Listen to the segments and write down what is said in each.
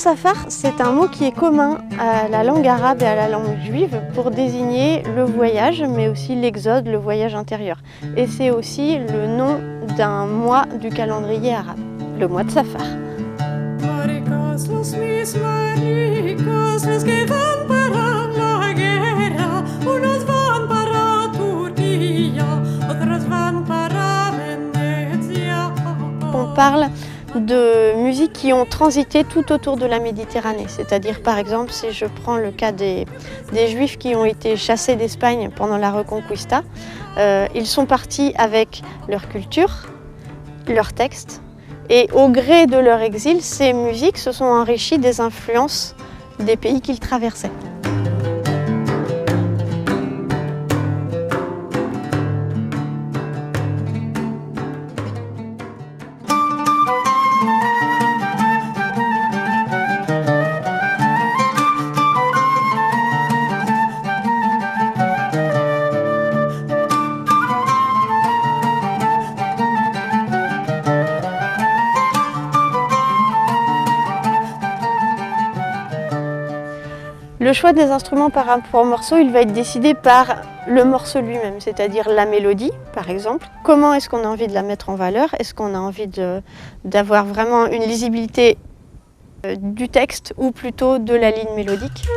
safar, c'est un mot qui est commun à la langue arabe et à la langue juive pour désigner le voyage, mais aussi l'exode, le voyage intérieur. Et c'est aussi le nom d'un mois du calendrier arabe, le mois de Safar. On parle de musiques qui ont transité tout autour de la Méditerranée. C'est-à-dire, par exemple, si je prends le cas des Juifs qui ont été chassés d'Espagne pendant la Reconquista, ils sont partis avec leur culture, leurs textes, et au gré de leur exil, ces musiques se sont enrichies des influences des pays qu'ils traversaient. Le choix des instruments par rapport au morceau, il va être décidé par le morceau lui-même, c'est-à-dire la mélodie, par exemple. Comment est-ce qu'on a envie de la mettre en valeur? Est-ce qu'on a envie d'avoir vraiment une lisibilité du texte ou plutôt de la ligne mélodique?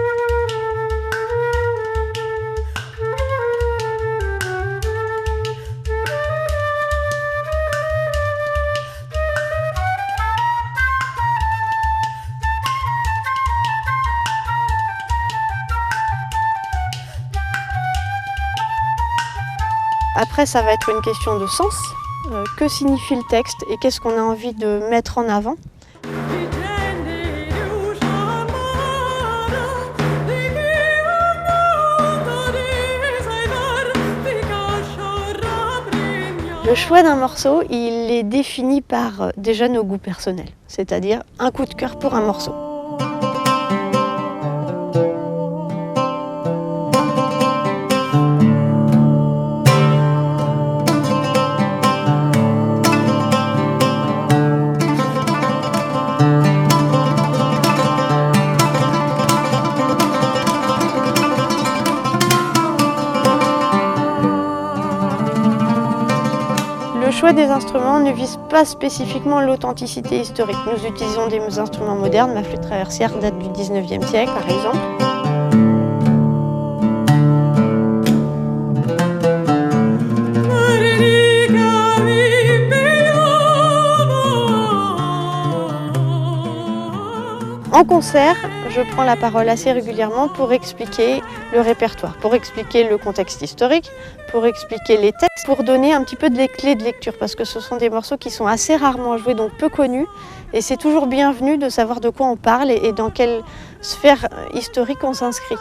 Après, ça va être une question de sens. Que signifie le texte et qu'est-ce qu'on a envie de mettre en avant? Le choix d'un morceau, il est défini par déjà nos goûts personnels, c'est-à-dire un coup de cœur pour un morceau. Le choix des instruments ne vise pas spécifiquement l'authenticité historique. Nous utilisons des instruments modernes, ma flûte traversière date du 19e siècle par exemple. En concert, je prends la parole assez régulièrement pour expliquer le répertoire, pour expliquer le contexte historique, pour expliquer les textes, pour donner un petit peu de clés de lecture, parce que ce sont des morceaux qui sont assez rarement joués, donc peu connus, et c'est toujours bienvenu de savoir de quoi on parle et dans quelle sphère historique on s'inscrit.